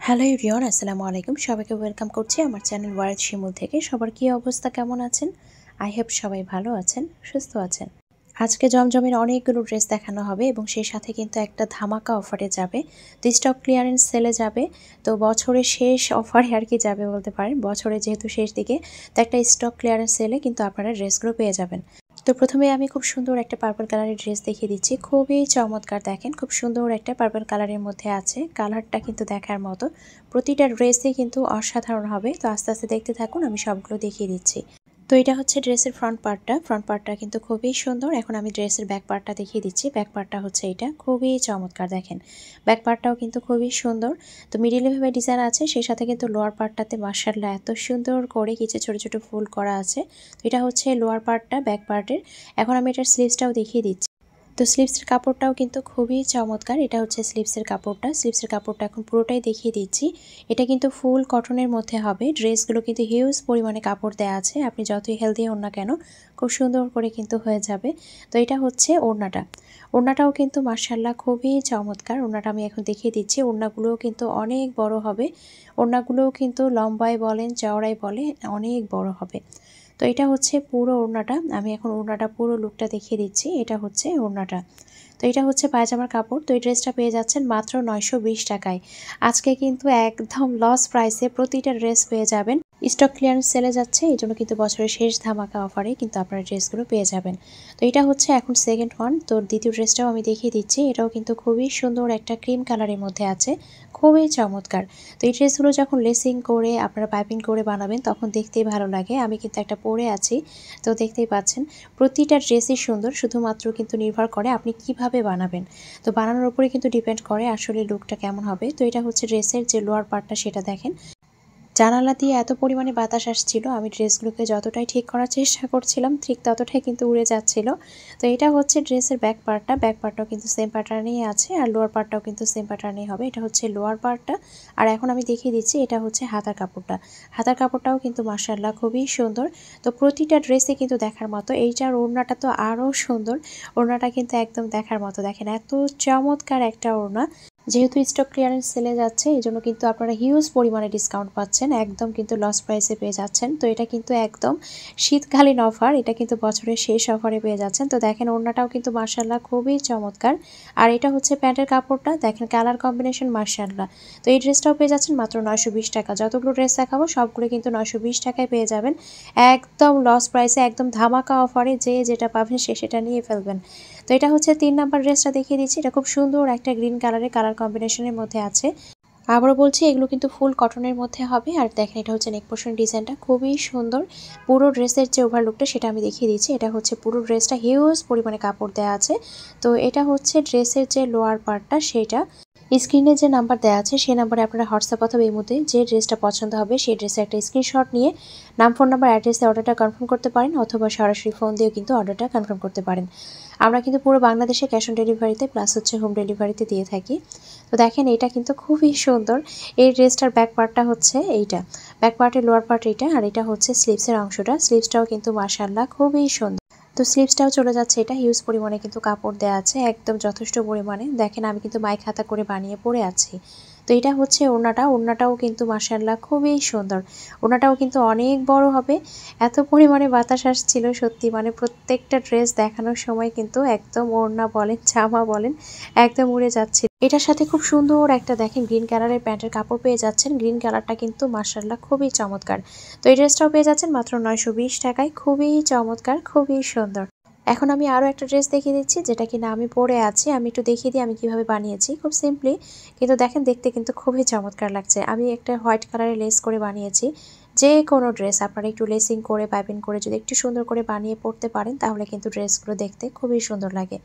Hello everyone, আসসালামু আলাইকুম। সবাইকে ওয়েলকাম করছি আমার চ্যানেল ওয়ারিদ শিমুল থেকে। সবার কি অবস্থা, কেমন আছেন? আই হোপ সবাই ভালো আছেন, সুস্থ আছেন। আজকে জমজমের অনেকগুলো ড্রেস দেখানো হবে এবং সেই সাথে কিন্তু একটা ধামাকা অফারে যাবে। তো স্টক ক্লিয়ারেন্স সেলে যাবে। তো বছরের শেষ অফারে আর কি যাবে বলতে পারেন, বছরের যেহেতু শেষ দিকে। তো একটা স্টক ক্লিয়ারেন্স সেলে কিন্তু আপনারা ড্রেসগুলো পেয়ে যাবেন। তো প্রথমে আমি খুব সুন্দর একটা পার্পল কালারের ড্রেস দেখিয়ে দিচ্ছি। খুবই চমৎকার, দেখেন খুব সুন্দর একটা পার্পল কালারের মধ্যে আছে। কালারটা কিন্তু দেখার মতো, প্রতিটা ড্রেসই কিন্তু অসাধারণ হবে। তো আস্তে আস্তে দেখতে থাকুন, আমি সবগুলো দেখিয়ে দিচ্ছি। তো এটা হচ্ছে ড্রেসের ফ্রন্ট পার্টটা কিন্তু খুবই সুন্দর। এখন আমি ড্রেসের ব্যাক পার্টটা দেখিয়ে দিচ্ছি। ব্যাক পার্টটা হচ্ছে এটা, খুবই চমৎকার, দেখেন ব্যাক পার্টটাও কিন্তু খুবই সুন্দর। তো মিডিলে ভাবে ডিজাইন আছে, সেই সাথে কিন্তু লোয়ার পার্টটাতে মাশাআল্লাহ এত সুন্দর করে কিছু ছোট ছোট ফুল করা আছে। তো এটা হচ্ছে লোয়ার পার্টটা ব্যাক পার্টের। এখন আমি এটার স্লিভসটাও দেখিয়ে দিচ্ছি। তো স্লিভসের কাপড়টাও কিন্তু খুবই চমৎকার। এটা হচ্ছে স্লিভসের কাপড়টা এখন পুরোটাই দেখিয়ে দিচ্ছি। এটা কিন্তু ফুল কটনের মধ্যে হবে। ড্রেসগুলো কিন্তু হিউজ পরিমাণে কাপড় দেওয়া আছে, আপনি যতই হেলদি হন না কেন খুব সুন্দর করে কিন্তু হয়ে যাবে। তো এটা হচ্ছে ওড়নাটাও কিন্তু মাশাআল্লাহ খুবই চমৎকার। ওড়নাটা আমি এখন দেখিয়ে দিচ্ছি। ওড়নাগুলোও কিন্তু অনেক বড় হবে। ওড়নাগুলোও কিন্তু লম্বায় বলেন চওড়ায় বলে অনেক বড় হবে। তো এটা হচ্ছে পুরো ওড়নাটা। আমি এখন ওড়নাটা পুরো লুকটা দেখিয়ে দিচ্ছি। এটা হচ্ছে ওড়নাটা। তো এটা হচ্ছে পায়জামার কাপড়। তো এই ড্রেসটা পেয়ে যাচ্ছেন মাত্র 920 টাকায়। আজকে কিন্তু একদম লস প্রাইসে প্রতিটা ড্রেস পেয়ে যাবেন। স্টক ক্লিয়ারেন্স সেলে যাচ্ছে, এই জন্য কিন্তু বছরের শেষ ধামাকা অফারে কিন্তু আপনারা ড্রেসগুলো পেয়ে যাবেন। তো এটা হচ্ছে এখন সেকেন্ড ওয়ান। তো দ্বিতীয় ড্রেসটাও আমি দেখিয়ে দিচ্ছি। এটাও কিন্তু খুবই সুন্দর একটা ক্রিম কালারের মধ্যে আছে, খুবই চমৎকার। তো এই ড্রেসগুলো যখন লেসিং করে আপনারা পাইপিং করে বানাবেন তখন দেখতেই ভালো লাগে। আমি কিন্তু একটা পরে আছি, তো দেখতেই পাচ্ছেন প্রতিটা ড্রেসই সুন্দর। শুধুমাত্র কিন্তু নির্ভর করে আপনি কিভাবে বানাবেন। তো বানানোর উপরে কিন্তু ডিপেন্ড করে আসলে লুকটা কেমন হবে। তো এটা হচ্ছে ড্রেসের যে লোয়ার পার্টটা, সেটা দেখেন জানালা দিয়ে এত পরিমাণে বাতাস আসছিল, আমি ড্রেসগুলোকে যতটাই ঠিক করার চেষ্টা করছিলাম ঠিক ততটাই কিন্তু উড়ে যাচ্ছিল। তো এটা হচ্ছে ড্রেসের ব্যাক পার্টটাও কিন্তু সেম প্যাটার্নেই আছে, আর লোয়ার পার্টটাও কিন্তু সেম প্যাটার্নেই হবে। এটা হচ্ছে লোয়ার পার্টটা। আর এখন আমি দেখিয়ে দিচ্ছি এটা হচ্ছে হাতার কাপড়টাও কিন্তু মাশাআল্লাহ খুবই সুন্দর। তো প্রতিটা ড্রেসে কিন্তু দেখার মতো। এইটার ওড়নাটা তো আরও সুন্দর। ওড়নাটা কিন্তু একদম দেখার মতো, দেখেন এত চমৎকার একটা ওড়না। যেহেতু স্টক ক্লিয়ারেন্স সেলে যাচ্ছে, এই জন্য কিন্তু আপনারা হিউজ পরিমাণে ডিসকাউন্ট পাচ্ছেন, একদম কিন্তু লস প্রাইসে পেয়ে যাচ্ছেন। তো এটা কিন্তু একদম শীতকালীন অফার, এটা কিন্তু বছরের শেষ অফারে পেয়ে যাচ্ছেন। তো দেখেন ওড়নাটাও কিন্তু মাশাআল্লাহ খুবই চমৎকার। আর এটা হচ্ছে প্যান্টের কাপড়টা, দেখেন কালার কম্বিনেশন মাশাআল্লাহ। তো এই ড্রেসটাও পেয়ে যাচ্ছেন মাত্র 920 টাকা। যতগুলো ড্রেস দেখাবো সবগুলো কিন্তু 920 টাকায় পেয়ে যাবেন, একদম লস প্রাইসে, একদম ধামাকা অফারে। যে যেটা পাবেন সে সেটা নিয়ে ফেলবেন। তো এটা হচ্ছে 3 নাম্বার ড্রেসটা দেখিয়ে দিচ্ছি। এটা খুব সুন্দর একটা গ্রিন কালারের কালার কম্বিনেশনের মধ্যে আছে। আবারও বলছি এগুলো কিন্তু ফুল কটনের মধ্যে হবে। আর দেখেন এটা হচ্ছে নেক পোর্শন ডিজাইনটা খুবই সুন্দর। পুরো ড্রেসের যে ওভারলুকটা সেটা আমি দেখিয়ে দিচ্ছি। এটা হচ্ছে পুরো ড্রেসটা হিউজ পরিমাণে কাপড় দেওয়া আছে। তো এটা হচ্ছে ড্রেসের যে লোয়ার পার্টটা, সেটা স্ক্রিনে যে নাম্বার দেওয়া আছে সেই নাম্বারে আপনারা হোয়াটসঅ্যাপ অথবা এই মধ্যে যে ড্রেসটা পছন্দ হবে সেই ড্রেসের একটা স্ক্রিনশট নিয়ে নাম, ফোন নাম্বার, অ্যাড্রেসে অর্ডারটা কনফার্ম করতে পারেন, অথবা সরাসরি ফোন দিয়েও কিন্তু অর্ডারটা কনফার্ম করতে পারেন। আমরা কিন্তু পুরো বাংলাদেশে ক্যাশ অন ডেলিভারিতে প্লাস হচ্ছে হোম ডেলিভারিতে দিয়ে থাকি। তো দেখেন এটা কিন্তু খুবই সুন্দর। এই ড্রেসটার ব্যাক পার্টটা হচ্ছে এইটা, ব্যাক পার্টের লোয়ার পার্ট এইটা, আর এটা হচ্ছে স্লিভসের অংশটা। স্লিভসটাও কিন্তু মাশাআল্লাহ খুবই সুন্দর। তো স্লিভসটাও চলে যাচ্ছে, এটা হিউজ পরিমাণে কিন্তু কাপড় দেওয়া আছে, একদম যথেষ্ট পরিমাণে। দেখেন আমি কিন্তু মাইক হাতা করে বানিয়ে পরে আছি। তো এটা হচ্ছে ওড়নাটাও কিন্তু মাশাআল্লাহ খুবই সুন্দর। ওড়নাটাও কিন্তু অনেক বড় হবে। এত পরিমাণে বাতাস আসছিল সত্যি, মানে প্রত্যেকটা ড্রেস দেখানোর সময় কিন্তু একদম ওড়না বলেন জামা বলেন একদম উড়ে যাচ্ছে। এটার সাথে খুব সুন্দর একটা দেখেন গ্রিন কালারের প্যান্টের কাপড় পেয়ে যাচ্ছেন। গ্রিন কালারটা কিন্তু মাশাআল্লাহ খুবই চমৎকার। তো এই ড্রেসটাও পেয়ে যাচ্ছেন মাত্র 920 টাকায়, খুবই চমৎকার, খুবই সুন্দর। এখন আমি আরও একটা ড্রেস দেখিয়ে দিচ্ছি, যেটা কিনা আমি পরে আছি। আমি একটু দেখিয়ে দিই আমি কিভাবে বানিয়েছি, খুব সিম্পলি, কিন্তু দেখেন দেখতে কিন্তু খুবই চমৎকার লাগছে। আমি একটা হোয়াইট কালারের লেস করে বানিয়েছি। যে কোনো ড্রেস আপনারা একটু লেসিং করে পাইপিং করে যদি একটু সুন্দর করে বানিয়ে পড়তে পারেন তাহলে কিন্তু ড্রেসগুলো দেখতে খুবই সুন্দর লাগে।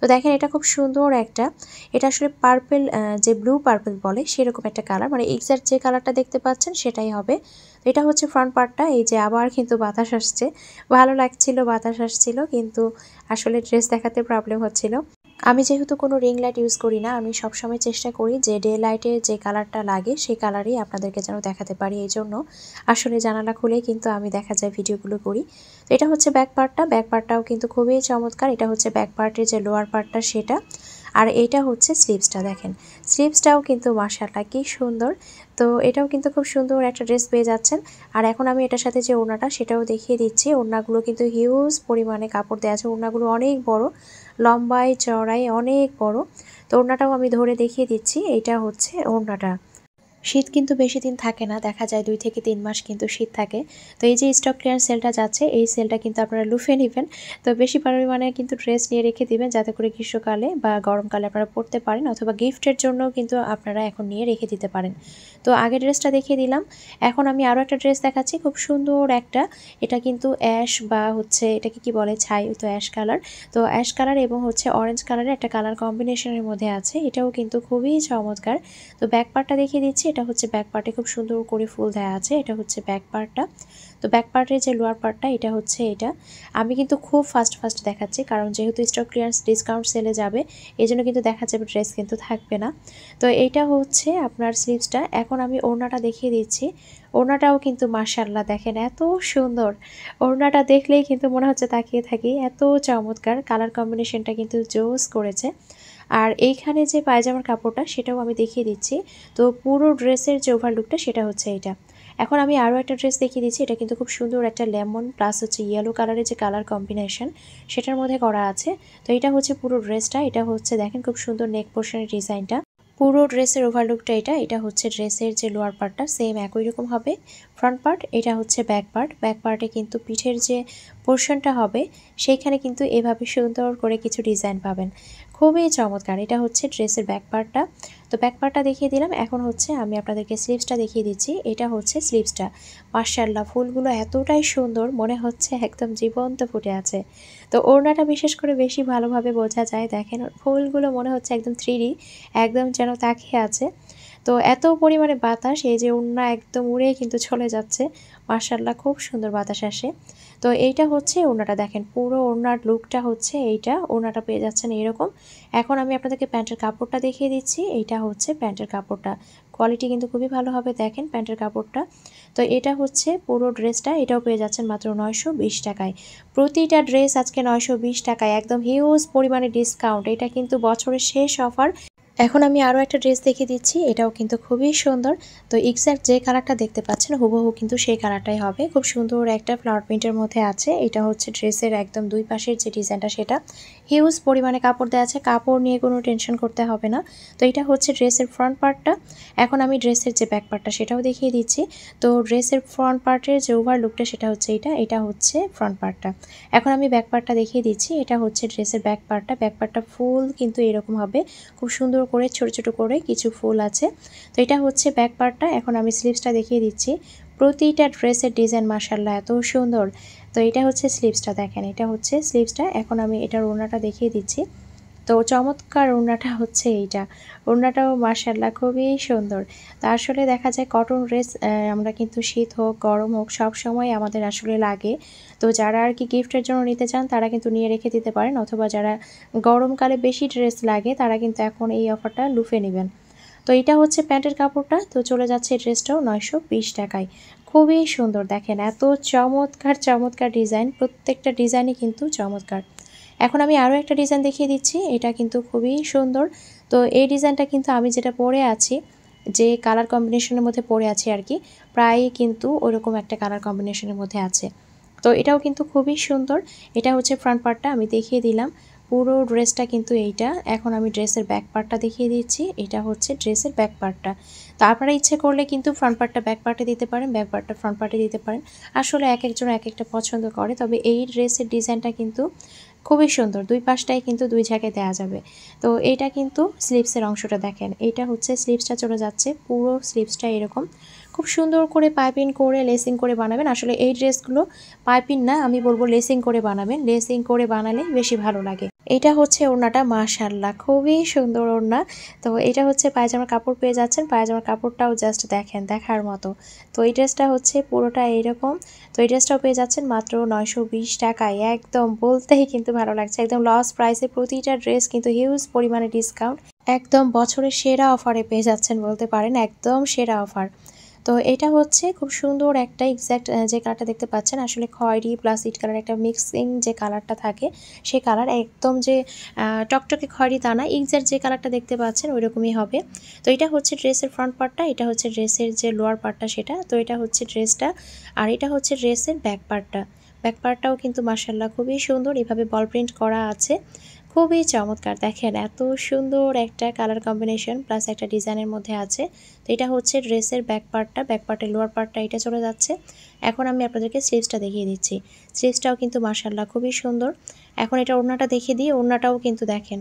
তো দেখেন এটা খুব সুন্দর একটা, এটা আসলে পার্পল, যে ব্লু পার্পল বলে সেরকম একটা কালার, মানে এক্সাক্ট যে কালারটা দেখতে পাচ্ছেন সেটাই হবে। তো এটা হচ্ছে ফ্রন্ট পার্টটা। এই যে আবার কিন্তু বাতাস আসছে, ভালো লাগছিল বাতাস আসছিল, কিন্তু আসলে ড্রেস দেখাতে প্রবলেম হচ্ছিল। আমি যেহেতু কোনো রিং লাইট ইউজ করি না, আমি সবসময় চেষ্টা করি যে ডে লাইটে যে কালারটা লাগে সেই কালারই আপনাদেরকে যেন দেখাতে পারি। এই জন্য আসলে জানালা খুলেই কিন্তু আমি দেখা যায় ভিডিওগুলো করি। তো এটা হচ্ছে ব্যাক পার্টটাও কিন্তু খুবই চমৎকার। এটা হচ্ছে ব্যাক পার্টের যে লোয়ার পার্টটা সেটা। আর এইটা হচ্ছে স্লিভসটা, দেখেন স্লিভসটাও কিন্তু মাশাআল্লাহ কি সুন্দর। তো এটাও কিন্তু খুব সুন্দর একটা ড্রেস পেয়ে যাচ্ছেন। আর এখন আমি এটার সাথে যে ওড়নাটা সেটাও দেখিয়ে দিচ্ছি। ওড়নাগুলো কিন্তু হিউজ পরিমাণে কাপড় দেওয়া আছে, ওড়নাগুলো অনেক বড়, লম্বায় চওড়ায় অনেক বড়। তো ওড়নাটাও আমি ধরে দেখিয়ে দিচ্ছি। এইটা হচ্ছে ওড়নাটা। শীত কিন্তু বেশি দিন থাকে না, দেখা যায় 2 থেকে 3 মাস কিন্তু শীত থাকে। তো এই যে স্টক ক্লিয়ারেন্স সেলটা যাচ্ছে, এই সেলটা কিন্তু আপনারা লুফে নেবেন। তো বেশি পরিমাণে কিন্তু ড্রেস নিয়ে রেখে দিবেন, যাতে করে গ্রীষ্মকালে বা গরমকালে আপনারা পরতে পারেন, অথবা গিফটের জন্য কিন্তু আপনারা এখন নিয়ে রেখে দিতে পারেন। তো আগের ড্রেসটা দেখিয়ে দিলাম, এখন আমি আরও একটা ড্রেস দেখাচ্ছি, খুব সুন্দর একটা। এটা কিন্তু অ্যাশ বা হচ্ছে এটাকে কি বলে, ছাই, তো অ্যাশ কালার। তো অ্যাশ কালার এবং হচ্ছে অরেঞ্জ কালারের একটা কালার কম্বিনেশনের মধ্যে আছে, এটাও কিন্তু খুবই চমৎকার। তো ব্যাক পার্টটা দেখিয়ে দিচ্ছি। এটা হচ্ছে ব্যাক পার্টে খুব সুন্দর করে ফুল দেওয়া আছে, এটা হচ্ছে ব্যাক পার্টটা। তো ব্যাক পার্টের যে লোয়ার পার্টটা এটা হচ্ছে এটা। আমি কিন্তু খুব ফাস্ট দেখাচ্ছি, কারণ যেহেতু স্টক ক্লিয়ারেন্স ডিসকাউন্ট সেলে যাবে, এই জন্য কিন্তু দেখা যাবে ড্রেস কিন্তু থাকবে না। তো এইটা হচ্ছে আপনার স্লিভসটা। এখন আমি ওড়নাটা দেখিয়ে দিচ্ছি। ওড়নাটাও কিন্তু মাশাআল্লাহ দেখেন এত সুন্দর, ওড়নাটা দেখলেই কিন্তু মনে হচ্ছে তাকিয়ে থাকি, এত চমৎকার। কালার কম্বিনেশনটা কিন্তু জোস করেছে। আর এইখানে যে পায়জামার কাপড়টা সেটাও আমি দেখিয়ে দিচ্ছি। তো পুরো ড্রেসের যে ওভারলুকটা সেটা হচ্ছে এটা। এখন আমি আরও একটা ড্রেস দেখিয়ে দিচ্ছি, এটা কিন্তু খুব সুন্দর একটা লেমন প্লাস হচ্ছে ইয়েলো কালারের যে কালার কম্বিনেশন সেটার মধ্যে করা আছে। তো এটা হচ্ছে পুরো ড্রেসটা, এটা হচ্ছে দেখেন খুব সুন্দর নেক পোর্শনের ডিজাইনটা। পুরো ড্রেসের ওভারলুকটা এটা হচ্ছে ড্রেসের যে লোয়ার পার্টটা সেম একই রকম হবে ফ্রন্ট পার্ট, এটা হচ্ছে ব্যাক পার্ট। ব্যাক পার্টে কিন্তু পিঠের যে পোর্শনটা হবে সেইখানে কিন্তু এভাবে সুন্দর করে কিছু ডিজাইন পাবেন, খুবই চমৎকার। এটা হচ্ছে ড্রেসের ব্যাক পার্টটা। তো ব্যাক পার্টটা দেখিয়ে দিলাম, এখন হচ্ছে আমি আপনাদেরকে স্লিভসটা দেখিয়ে দিচ্ছি। এটা হচ্ছে স্লিভসটা, মাশাআল্লাহ ফুলগুলো এতটাই সুন্দর, মনে হচ্ছে একদম জীবন্ত ফুটে আছে। তো ওড়নাটা বিশেষ করে বেশি ভালোভাবে বোঝা যায়, দেখেন ফুলগুলো মনে হচ্ছে একদম 3D, একদম যেন তাকিয়ে আছে। তো এত পরিমাণে বাতাস, এই যে ওড়না একদম উড়ে কিন্তু চলে যাচ্ছে, মাশাআল্লাহ খুব সুন্দর বাতাস আসে। তো এইটা হচ্ছে ওড়নাটা, দেখেন পুরো ওড়নার লুকটা হচ্ছে এইটা, ওড়নাটা পেয়ে যাচ্ছেন এরকম। এখন আমি আপনাদেরকে প্যান্টের কাপড়টা দেখিয়ে দিচ্ছি। এইটা হচ্ছে প্যান্টের কাপড়টা, কোয়ালিটি কিন্তু খুবই ভালো হবে, দেখেন প্যান্টের কাপড়টা। তো এটা হচ্ছে পুরো ড্রেসটা, এটাও পেয়ে যাচ্ছেন মাত্র 920 টাকায়। প্রতিটা ড্রেস আজকে 920 টাকায়, একদম হিউজ পরিমাণে ডিসকাউন্ট। এটা কিন্তু বছরের শেষ অফার। এখন আমি আরও একটা ড্রেস দেখিয়ে দিচ্ছি, এটাও কিন্তু খুবই সুন্দর। তো এক্স্যাক্ট যে কালারটা দেখতে পাচ্ছেন হুবহু কিন্তু সেই কালারটাই হবে, খুব সুন্দর একটা ফ্লাওয়ার প্রিন্টের মধ্যে আছে। এটা হচ্ছে ড্রেসের একদম দুই পাশের যে ডিজাইনটা সেটা। হিউজ পরিমাণে কাপড় দেওয়া আছে, কাপড় নিয়ে কোনো টেনশন করতে হবে না। তো এটা হচ্ছে ড্রেসের ফ্রন্ট পার্টটা। এখন আমি ড্রেসের যে ব্যাক পার্টটা সেটাও দেখিয়ে দিচ্ছি। তো ড্রেসের ফ্রন্ট পার্টের যে ওভার লুকটা সেটা হচ্ছে এটা হচ্ছে ফ্রন্ট পার্টটা। এখন আমি ব্যাক পার্টটা দেখিয়ে দিচ্ছি। এটা হচ্ছে ড্রেসের ব্যাক পার্টটা। ব্যাক পার্টটা ফুল কিন্তু এরকম হবে, খুব সুন্দর করে ছোট ছোট করে কিছু ফুল আছে। তো এটা হচ্ছে ব্যাক পার্টটা। এখন আমি স্লিভসটা দেখিয়ে দিচ্ছি। প্রতিটা ড্রেসের ডিজাইন মাশাআল্লাহ এত সুন্দর। তো এটা হচ্ছে স্লিভসটা, দেখেন এটা হচ্ছে স্লিভসটা। এখন আমি এটার ওড়নাটা দেখিয়ে দিচ্ছি। তো চমৎকার ওড়নাটা হচ্ছে এইটা, ওড়নাটাও মাশাআল্লাহ খুবই সুন্দর। তা আসলে দেখা যায় কটন ড্রেস আমরা কিন্তু শীত হোক গরম হোক সব সময় আমাদের আসলে লাগে। তো যারা আর কি গিফটের জন্য নিতে চান তারা কিন্তু নিয়ে রেখে দিতে পারেন, অথবা যারা গরমকালে বেশি ড্রেস লাগে তারা কিন্তু এখন এই অফারটা লুফে নেবেন। তো এটা হচ্ছে প্যান্টের কাপড়টা। তো চলে যাচ্ছে এই ড্রেসটাও 920 টাকায়, খুবই সুন্দর। দেখেন এত চমৎকার চমৎকার ডিজাইন, প্রত্যেকটা ডিজাইনই কিন্তু চমৎকার। এখন আমি আরও একটা ডিজাইন দেখিয়ে দিচ্ছি, এটা কিন্তু খুবই সুন্দর। তো এই ডিজাইনটা কিন্তু আমি যেটা পরে আছি, যে কালার কম্বিনেশনের মধ্যে পরে আছি আর কি, প্রায় কিন্তু ওইরকম একটা কালার কম্বিনেশনের মধ্যে আছে। তো এটাও কিন্তু খুবই সুন্দর। এটা হচ্ছে ফ্রন্ট পার্টটা, আমি দেখিয়ে দিলাম পুরো ড্রেসটা কিন্তু এইটা। এখন আমি ড্রেসের ব্যাক পার্টটা দেখিয়ে দিচ্ছি। এটা হচ্ছে ড্রেসের ব্যাক পার্টটা। তো আপনারা ইচ্ছে করলে কিন্তু ফ্রন্ট পার্টটা ব্যাক পার্টে দিতে পারেন, ব্যাক পার্টটা ফ্রন্ট পার্টে দিতে পারেন, আসলে এক একজন এক একটা পছন্দ করে। তবে এই ড্রেসের ডিজাইনটা কিন্তু খুবই সুন্দর, দুই পাশটাই কিন্তু দুই জায়গায় দেওয়া যাবে। তো এইটা কিন্তু স্লিভসের অংশটা, দেখেন এইটা হচ্ছে স্লিভসটা চলে যাচ্ছে, পুরো স্লিভসটা এরকম খুব সুন্দর করে পাইপিং করে লেসিং করে বানাবেন। আসলে এই ড্রেসগুলো পাইপিং না, আমি বলবো লেসিং করে বানাবেন, লেসিং করে বানালে বেশি ভালো লাগে। এটা হচ্ছে ওড়নাটা, মাশাআল্লাহ খুবই সুন্দর ওড়না। তো এটা হচ্ছে পায়জামার কাপড় পেয়ে যাচ্ছেন, পায়জামার কাপড়টাও জাস্ট দেখেন দেখার মতো। তো এই ড্রেসটা হচ্ছে পুরোটা এইরকম। তো এই ড্রেসটাও পেয়ে যাচ্ছেন মাত্র 920 টাকায়, একদম বলতেই কিন্তু ভালো লাগছে, একদম লস প্রাইসে। প্রতিটা ড্রেস কিন্তু হিউজ পরিমাণে ডিসকাউন্ট, একদম বছরের সেরা অফারে পেয়ে যাচ্ছেন বলতে পারেন, একদম সেরা অফার। তো এটা হচ্ছে খুব সুন্দর একটা এক্স্যাক্ট যে কালারটা দেখতে পাচ্ছেন আসলে খয়েরি প্লাস ইট কালার একটা মিক্সিং যে কালারটা থাকে সেই কালার একদম যে টকটকে খয়েরি তা না, এক্স্যাক্ট যে কালারটা দেখতে পাচ্ছেন ওই রকমই হবে। তো এটা হচ্ছে ড্রেসের ফ্রন্ট পার্টটা, এটা হচ্ছে ড্রেসের যে লোয়ার পার্টটা সেটা। তো এটা হচ্ছে ড্রেসটা আর এটা হচ্ছে ড্রেসের ব্যাক পার্টটা। ব্যাক পার্টটাও কিন্তু মাশাআল্লাহ খুবই সুন্দর, এভাবে বল প্রিন্ট করা আছে, খুবই চমৎকার। দেখেন এত সুন্দর একটা কালার কম্বিনেশন প্লাস একটা ডিজাইনের মধ্যে আছে। তো এটা হচ্ছে ড্রেসের ব্যাক পার্টটা, ব্যাক পার্টের লোয়ার পার্টটা এটা চলে যাচ্ছে। এখন আমি আপনাদেরকে স্লিভসটা দেখিয়ে দিচ্ছি। স্লিভসটাও কিন্তু মাশাআল্লাহ খুবই সুন্দর। এখন এটা ওড়নাটা দেখিয়ে দিই, ওড়নাটাও কিন্তু দেখেন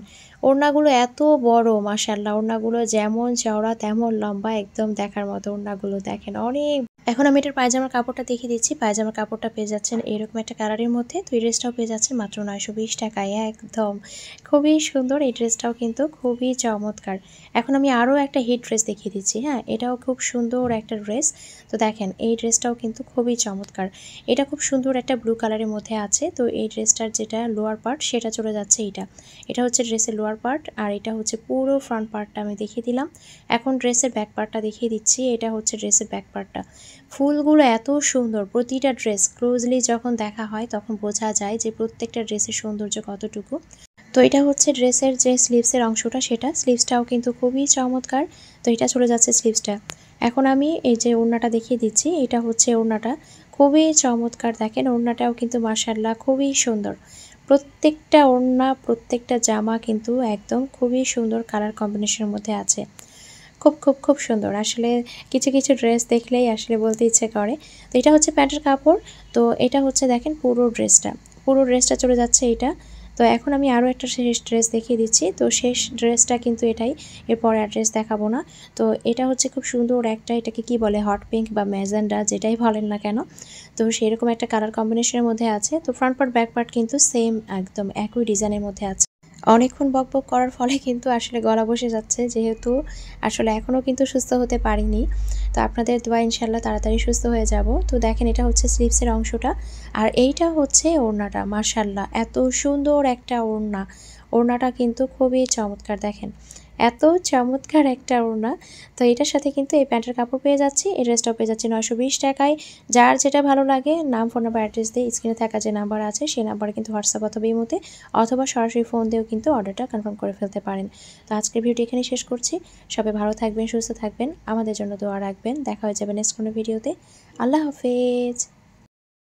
ওড়নাগুলো এত বড় মাশাআল্লাহ, ওড়নাগুলো যেমন চওড়া তেমন লম্বা, একদম দেখার মতো ওড়নাগুলো দেখেন অনেক। এখন আমি এটার পায়জামার কাপড়টা দেখিয়ে দিচ্ছি। পায়জামার কাপড়টা পেয়ে যাচ্ছেন এরকম একটা কালারের মধ্যে। তো এই ড্রেসটাও পেয়ে যাচ্ছেন মাত্র 920 টাকায়, একদম খুবই সুন্দর। এই ড্রেসটাও কিন্তু খুবই চমৎকার। এখন আমি আরও একটা হিট ড্রেস দেখিয়ে দিচ্ছি। হ্যাঁ, এটাও খুব সুন্দর একটা ড্রেস। তো দেখেন এই ড্রেসটাও কিন্তু খুবই চমৎকার। এটা খুব সুন্দর একটা ব্লু কালারের মধ্যে আছে। তো এই ড্রেসটার যেটা লোয়ার পার্ট সেটা চলে যাচ্ছে এটা হচ্ছে ড্রেসের লোয়ার পার্ট আর এটা হচ্ছে পুরো ফ্রন্ট পার্টটা আমি দেখিয়ে দিলাম। এখন ড্রেসের ব্যাক পার্টটা দেখিয়ে দিচ্ছি। এটা হচ্ছে ড্রেসের ব্যাক পার্টটা। ফুলগুলো এত সুন্দর, প্রতিটা ড্রেস ক্লোজলি যখন দেখা হয় তখন বোঝা যায় যে প্রত্যেকটা ড্রেসের সৌন্দর্য কতটুকু। তো এটা হচ্ছে ড্রেসের যে স্লিভসের অংশটা সেটা, স্লিভসটাও কিন্তু খুবই চমৎকার। তো এটা চলে যাচ্ছে স্লিভসটা। এখন আমি এই যে ওড়নাটা দেখিয়ে দিচ্ছি, এটা হচ্ছে ওড়নাটা, খুবই চমৎকার। দেখেন ওড়নাটাও কিন্তু মাশাআল্লাহ খুবই সুন্দর। প্রত্যেকটা ওড়না প্রত্যেকটা জামা কিন্তু একদম খুবই সুন্দর কালার কম্বিনেশনের মধ্যে আছে। খুব খুব খুব সুন্দর। আসলে কিছু কিছু ড্রেস দেখলেই আসলে বলতে ইচ্ছে করে। তো এটা হচ্ছে প্যান্টের কাপড়। তো এটা হচ্ছে দেখেন পুরো ড্রেসটা চলে যাচ্ছে এটা। তো এখন আমি আরও একটা শেষ ড্রেস দেখিয়ে দিচ্ছি। তো শেষ ড্রেসটা কিন্তু এটাই, এরপরে আর ড্রেস দেখাবো না। তো এটা হচ্ছে খুব সুন্দর একটা, এটাকে কি বলে, হট পিঙ্ক বা ম্যাজেন্ডা যেটাই বলেন না কেন, তো সেরকম একটা কালার কম্বিনেশনের মধ্যে আছে। তো ফ্রন্ট পার্ট ব্যাক পার্ট কিন্তু সেম, একদম একই ডিজাইনের মধ্যে আছে। অনেকক্ষণ বকবক করার ফলে কিন্তু আসলে গলা বসে যাচ্ছে, যেহেতু আসলে এখনও কিন্তু সুস্থ হতে পারিনি। তো আপনাদের দোয়া ইনশাল্লাহ তাড়াতাড়ি সুস্থ হয়ে যাব। তো দেখেন এটা হচ্ছে স্লিভসের অংশটা আর এইটা হচ্ছে ওড়নাটা। মাশাআল্লাহ এত সুন্দর একটা ওড়না, ওড়নাটা কিন্তু খুবই চমৎকার। দেখেন এত চমৎকার একটা ওড়না। তো এটার সাথে কিন্তু এই প্যান্টের কাপড় পেয়ে যাচ্ছি, এই ড্রেসটাও পেয়ে যাচ্ছি 920 টাকায়। যার যেটা ভালো লাগে নাম, ফোন নাম্বার, অ্যাড্রেস দিয়ে স্ক্রিনে থাকা যে নাম্বার আছে সেই নাম্বারে কিন্তু হোয়াটসঅ্যাপ অথবা ইমোতে অথবা সরাসরি ফোন দিয়েও কিন্তু অর্ডারটা কনফার্ম করে ফেলতে পারেন। তো আজকের ভিডিওটি এখানেই শেষ করছি। সবাই ভালো থাকবেন, সুস্থ থাকবেন, আমাদের জন্য দোয়া রাখবেন। দেখা হয়ে যাবে নেক্সট কোনো ভিডিওতে। আল্লাহ হাফেজ।